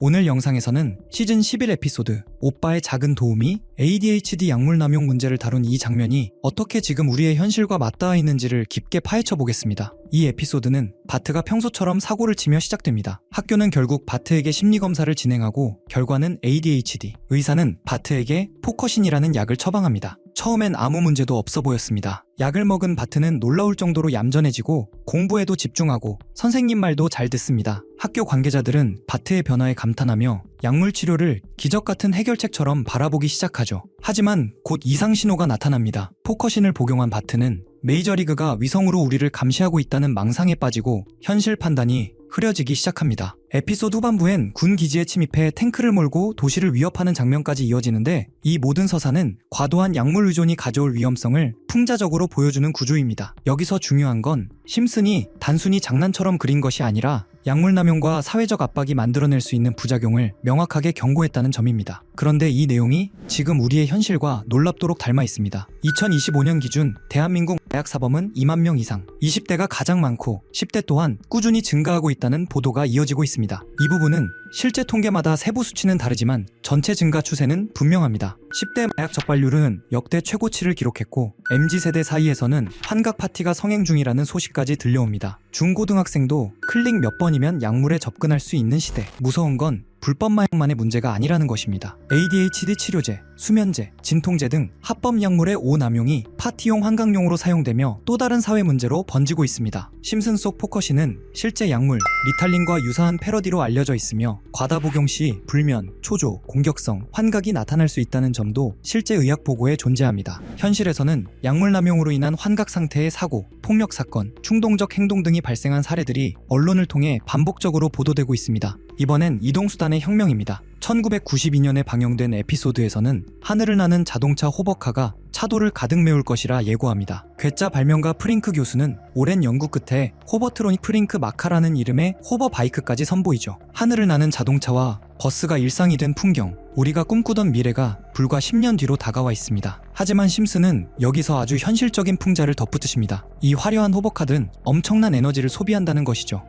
오늘 영상에서는 시즌 11 에피소드 오빠의 작은 도움이 ADHD 약물 남용 문제를 다룬 이 장면이 어떻게 지금 우리의 현실과 맞닿아 있는지를 깊게 파헤쳐 보겠습니다. 이 에피소드는 바트가 평소처럼 사고를 치며 시작됩니다. 학교는 결국 바트에게 심리검사를 진행하고 결과는 ADHD. 의사는 바트에게 포커신이라는 약을 처방합니다. 처음엔 아무 문제도 없어 보였습니다. 약을 먹은 바트는 놀라울 정도로 얌전해지고 공부에도 집중하고 선생님 말도 잘 듣습니다. 학교 관계자들은 바트의 변화에 감탄하며 약물 치료를 기적 같은 해결책처럼 바라보기 시작하죠. 하지만 곧 이상 신호가 나타납니다. 포커신을 복용한 바트는 메이저리그가 위성으로 우리를 감시하고 있다는 망상에 빠지고 현실 판단이 흐려지기 시작합니다. 에피소드 후반부엔 군 기지에 침입해 탱크를 몰고 도시를 위협하는 장면까지 이어지는데 이 모든 서사는 과도한 약물 의존이 가져올 위험성을 풍자적으로 보여주는 구조입니다. 여기서 중요한 건 심슨이 단순히 장난처럼 그린 것이 아니라 약물 남용과 사회적 압박이 만들어낼 수 있는 부작용을 명확하게 경고했다는 점입니다. 그런데 이 내용이 지금 우리의 현실과 놀랍도록 닮아 있습니다. 2025년 기준 대한민국 마약 사범은 2만 명 이상, 20대가 가장 많고 10대 또한 꾸준히 증가하고 있다는 보도가 이어지고 있습니다. 이 부분은 실제 통계마다 세부 수치는 다르지만 전체 증가 추세는 분명합니다. 10대 마약 적발률은 역대 최고치를 기록했고 MZ세대 사이에서는 환각 파티가 성행 중이라는 소식까지 들려옵니다. 중고등학생도 클릭 몇 번이면 약물에 접근할 수 있는 시대. 무서운 건 불법 마약만의 문제가 아니라는 것입니다. ADHD 치료제, 수면제, 진통제 등 합법 약물의 오남용이 파티용 환각용으로 사용되며 또 다른 사회 문제로 번지고 있습니다. 심슨 속 포커신은 실제 약물 리탈린과 유사한 패러디로 알려져 있으며 과다 복용 시 불면, 초조, 공격성, 환각이 나타날 수 있다는 점도 실제 의학 보고에 존재합니다. 현실에서는 약물 남용으로 인한 환각 상태의 사고, 폭력 사건, 충동적 행동 등이 발생한 사례들이 언론을 통해 반복적으로 보도되고 있습니다. 이번엔 이동수단의 혁명입니다. 1992년에 방영된 에피소드에서는 하늘을 나는 자동차 호버카가 차도를 가득 메울 것이라 예고합니다. 괴짜 발명가 프링크 교수는 오랜 연구 끝에 호버트로닉 프링크 마카라는 이름의 호버바이크까지 선보이죠. 하늘을 나는 자동차와 버스가 일상이 된 풍경, 우리가 꿈꾸던 미래가 불과 10년 뒤로 다가와 있습니다. 하지만 심슨은 여기서 아주 현실적인 풍자를 덧붙이십니다. 이 화려한 호버카들은 엄청난 에너지를 소비한다는 것이죠.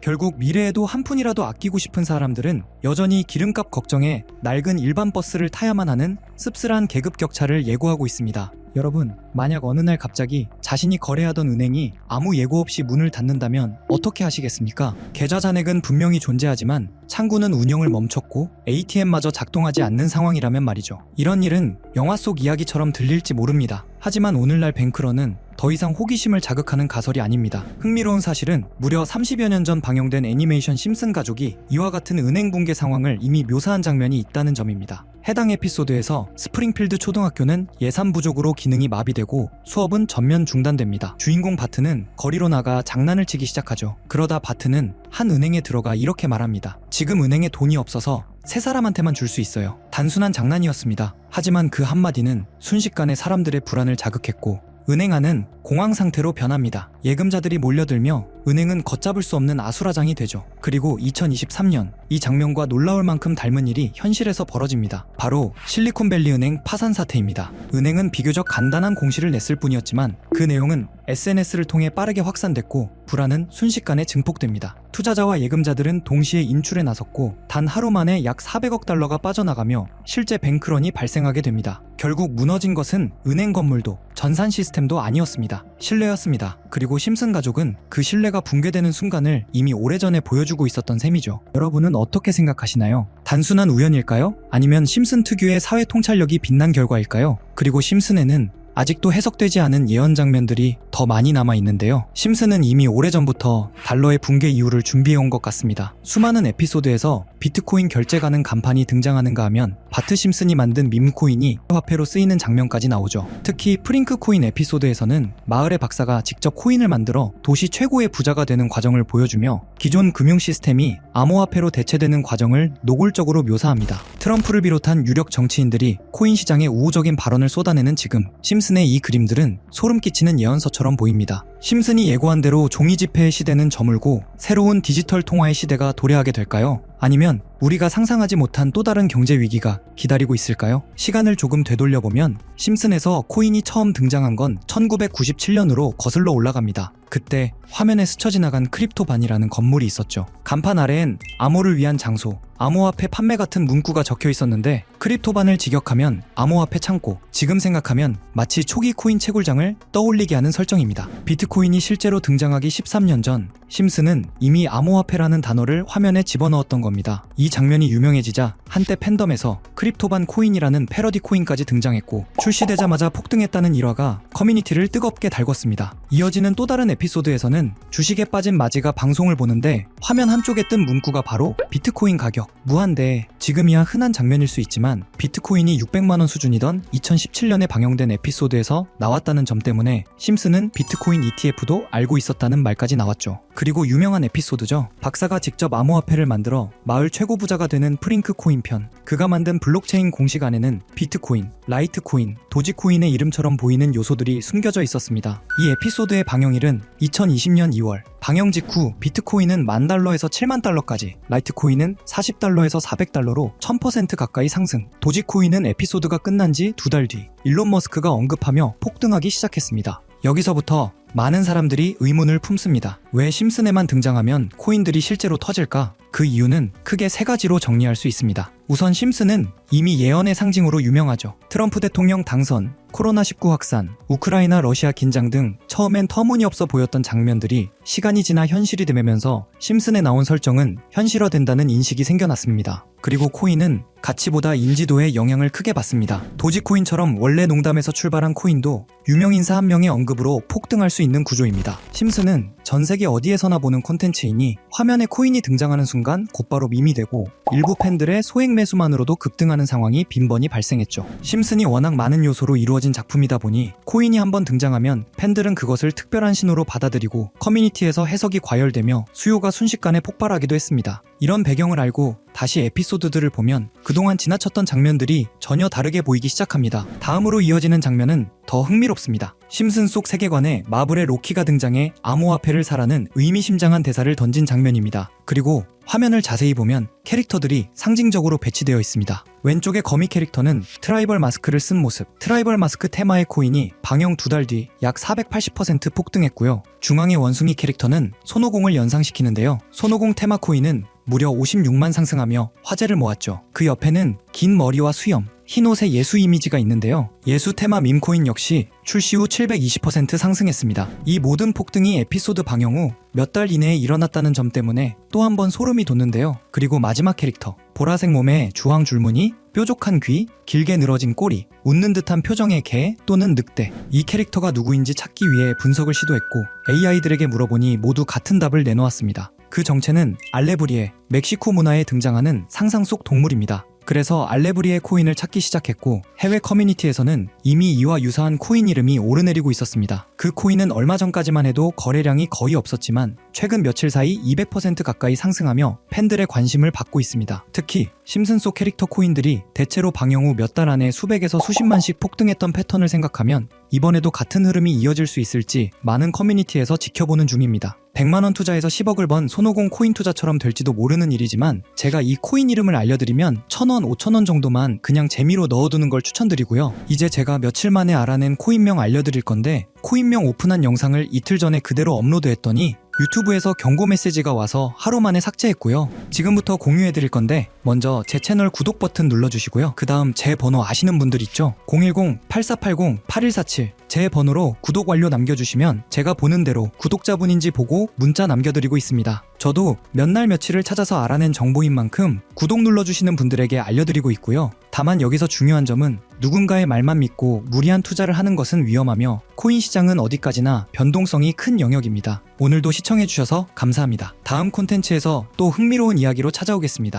결국 미래에도 한 푼이라도 아끼고 싶은 사람들은 여전히 기름값 걱정에 낡은 일반 버스를 타야만 하는 씁쓸한 계급 격차를 예고하고 있습니다. 여러분, 만약 어느 날 갑자기 자신이 거래하던 은행이 아무 예고 없이 문을 닫는다면 어떻게 하시겠습니까? 계좌 잔액은 분명히 존재하지만 창구는 운영을 멈췄고 ATM마저 작동하지 않는 상황이라면 말이죠. 이런 일은 영화 속 이야기처럼 들릴지 모릅니다. 하지만 오늘날 뱅크런은 더 이상 호기심을 자극하는 가설이 아닙니다. 흥미로운 사실은 무려 30여 년 전 방영된 애니메이션 심슨 가족이 이와 같은 은행 붕괴 상황을 이미 묘사한 장면이 있다는 점입니다. 해당 에피소드에서 스프링필드 초등학교는 예산 부족으로 기능이 마비되고 수업은 전면 중단됩니다. 주인공 바트는 거리로 나가 장난을 치기 시작하죠. 그러다 바트는 한 은행에 들어가 이렇게 말합니다. 지금 은행에 돈이 없어서 세 사람한테만 줄 수 있어요. 단순한 장난이었습니다. 하지만 그 한마디는 순식간에 사람들의 불안을 자극했고 은행 안은 공황 상태로 변합니다. 예금자들이 몰려들며 은행은 걷잡을 수 없는 아수라장이 되죠. 그리고 2023년 이 장면과 놀라울 만큼 닮은 일이 현실에서 벌어집니다. 바로 실리콘밸리 은행 파산 사태입니다. 은행은 비교적 간단한 공시를 냈을 뿐이었지만 그 내용은 SNS를 통해 빠르게 확산됐고 불안은 순식간에 증폭됩니다. 투자자와 예금자들은 동시에 인출에 나섰고 단 하루 만에 약 400억 달러가 빠져나가며 실제 뱅크런이 발생하게 됩니다. 결국 무너진 것은 은행 건물도 전산 시스템도 아니었습니다. 신뢰였습니다. 그리고 심슨 가족은 그 신뢰가 붕괴되는 순간을 이미 오래전에 보여주고 있었던 셈이죠. 여러분은 어떻게 생각하시나요? 단순한 우연일까요? 아니면 심슨 특유의 사회 통찰력이 빛난 결과일까요? 그리고 심슨에는 아직도 해석되지 않은 예언 장면들이 더 많이 남아있는데요. 심슨은 이미 오래전부터 달러의 붕괴 이유를 준비해온 것 같습니다. 수많은 에피소드에서 비트코인 결제 가능 간판이 등장하는가 하면 바트 심슨이 만든 밈코인이 화폐로 쓰이는 장면까지 나오죠. 특히 프링크 코인 에피소드에서는 마을의 박사가 직접 코인을 만들어 도시 최고의 부자가 되는 과정을 보여주며 기존 금융 시스템이 암호화폐로 대체되는 과정을 노골적으로 묘사합니다. 트럼프를 비롯한 유력 정치인들이 코인 시장에 우호적인 발언을 쏟아내는 지금 심슨의 이 그림들은 소름 끼치는 예언서처럼 보입니다. 심슨이 예고한 대로 종이 지폐의 시대는 저물고 새로운 디지털 통화의 시대가 도래하게 될까요? 아니면 우리가 상상하지 못한 또 다른 경제 위기가 기다리고 있을까요? 시간을 조금 되돌려보면 심슨에서 코인이 처음 등장한 건 1997년으로 거슬러 올라갑니다. 그때 화면에 스쳐 지나간 크립토반이라는 건물이 있었죠. 간판 아래엔 암호를 위한 장소, 암호화폐 판매 같은 문구가 적혀 있었는데 크립토반을 직역하면 암호화폐 창고, 지금 생각하면 마치 초기 코인 채굴장을 떠올리게 하는 설정입니다. 비트코인이 실제로 등장하기 13년 전 심슨은 이미 암호화폐라는 단어를 화면에 집어넣었던 겁니다. 이 장면이 유명해지자 한때 팬덤에서 크립토반 코인이라는 패러디 코인까지 등장했고 출시되자마자 폭등했다는 일화가 커뮤니티를 뜨겁게 달궜습니다. 이어지는 또 다른 에피소드에서는 주식에 빠진 마지가 방송을 보는데 화면 한쪽에 뜬 문구가 바로 비트코인 가격 무한대. 지금이야 흔한 장면일 수 있지만 비트코인이 600만원 수준이던 2017년에 방영된 에피소드에서 나왔다는 점 때문에 심슨은 비트코인 ETF도 알고 있었다는 말까지 나왔죠. 그리고 유명한 에피소드죠. 박사가 직접 암호화폐를 만들어 마을 최고 부자가 되는 프링크 코인 편. 그가 만든 블록체인 공식 안에는 비트코인, 라이트코인, 도지코인의 이름처럼 보이는 요소들이 숨겨져 있었습니다. 이 에피소드의 방영일은 2020년 2월. 방영 직후 비트코인은 $10,000에서 $70,000까지, 라이트코인은 $40에서 $400로 1000% 가까이 상승. 도지코인은 에피소드가 끝난 지 2달 뒤 일론 머스크가 언급하며 폭등하기 시작했습니다. 여기서부터 많은 사람들이 의문을 품습니다. 왜 심슨에만 등장하면 코인들이 실제로 터질까? 그 이유는 크게 3가지로 정리할 수 있습니다. 우선 심슨은 이미 예언의 상징으로 유명하죠. 트럼프 대통령 당선, 코로나19 확산, 우크라이나 러시아 긴장 등 처음엔 터무니없어 보였던 장면들이 시간이 지나 현실이 되면서 심슨에 나온 설정은 현실화된다는 인식이 생겨났습니다. 그리고 코인은 가치보다 인지도에 영향을 크게 받습니다. 도지코인처럼 원래 농담에서 출발한 코인도 유명인사 한 명의 언급으로 폭등할 수 있는 구조입니다. 심슨은 전 세계 어디에서나 보는 콘텐츠이니 화면에 코인이 등장하는 순간 곧바로 밈이 되고 일부 팬들의 소액 매수만으로도 급등하는 상황이 빈번히 발생했죠. 심슨이 워낙 많은 요소로 이루어진 작품이다 보니 코인이 한번 등장하면 팬들은 그것을 특별한 신호로 받아들이고 커뮤니티에서 해석이 과열되며 수요가 순식간에 폭발하기도 했습니다. 이런 배경을 알고 다시 에피소드들을 보면 그동안 지나쳤던 장면들이 전혀 다르게 보이기 시작합니다. 다음으로 이어지는 장면은 더 흥미롭습니다. 심슨 속 세계관에 마블의 로키가 등장해 암호화폐를 사라는 의미심장한 대사를 던진 장면입니다. 그리고 화면을 자세히 보면 캐릭터들이 상징적으로 배치되어 있습니다. 왼쪽의 거미 캐릭터는 트라이벌 마스크를 쓴 모습. 트라이벌 마스크 테마의 코인이 방영 2달 뒤 약 480% 폭등했고요. 중앙의 원숭이 캐릭터는 손오공을 연상시키는데요. 손오공 테마 코인은 무려 56만 상승하며 화제를 모았죠. 그 옆에는 긴 머리와 수염, 흰 옷의 예수 이미지가 있는데요. 예수 테마 밈코인 역시 출시 후 720% 상승했습니다. 이 모든 폭등이 에피소드 방영 후 몇 달 이내에 일어났다는 점 때문에 또 한 번 소름이 돋는데요. 그리고 마지막 캐릭터, 보라색 몸에 주황 줄무늬, 뾰족한 귀, 길게 늘어진 꼬리, 웃는 듯한 표정의 개 또는 늑대. 이 캐릭터가 누구인지 찾기 위해 분석을 시도했고 AI들에게 물어보니 모두 같은 답을 내놓았습니다. 그 정체는 알레브리에, 멕시코 문화에 등장하는 상상 속 동물입니다. 그래서 알레브리에 코인을 찾기 시작했고 해외 커뮤니티에서는 이미 이와 유사한 코인 이름이 오르내리고 있었습니다. 그 코인은 얼마 전까지만 해도 거래량이 거의 없었지만 최근 며칠 사이 200% 가까이 상승하며 팬들의 관심을 받고 있습니다. 특히 심슨 속 캐릭터 코인들이 대체로 방영 후 몇 달 안에 수백에서 수십만씩 폭등했던 패턴을 생각하면 이번에도 같은 흐름이 이어질 수 있을지 많은 커뮤니티에서 지켜보는 중입니다. 100만원 투자해서 10억을 번 손오공 코인 투자처럼 될지도 모르는 일이지만 제가 이 코인 이름을 알려드리면 1,000원, 5,000원 정도만 그냥 재미로 넣어두는 걸 추천드리고요. 이제 제가 며칠 만에 알아낸 코인명 알려드릴 건데 코인명 오픈한 영상을 이틀 전에 그대로 업로드했더니 유튜브에서 경고 메시지가 와서 하루 만에 삭제했고요. 지금부터 공유해드릴 건데 먼저 제 채널 구독 버튼 눌러주시고요. 그 다음 제 번호 아시는 분들 있죠? 010-8480-8147 제 번호로 구독 완료 남겨주시면 제가 보는 대로 구독자분인지 보고 문자 남겨드리고 있습니다. 저도 몇 날 며칠을 찾아서 알아낸 정보인 만큼 구독 눌러주시는 분들에게 알려드리고 있고요. 다만 여기서 중요한 점은 누군가의 말만 믿고 무리한 투자를 하는 것은 위험하며 코인 시장은 어디까지나 변동성이 큰 영역입니다. 오늘도 시청해주셔서 감사합니다. 다음 콘텐츠에서 또 흥미로운 이야기로 찾아오겠습니다.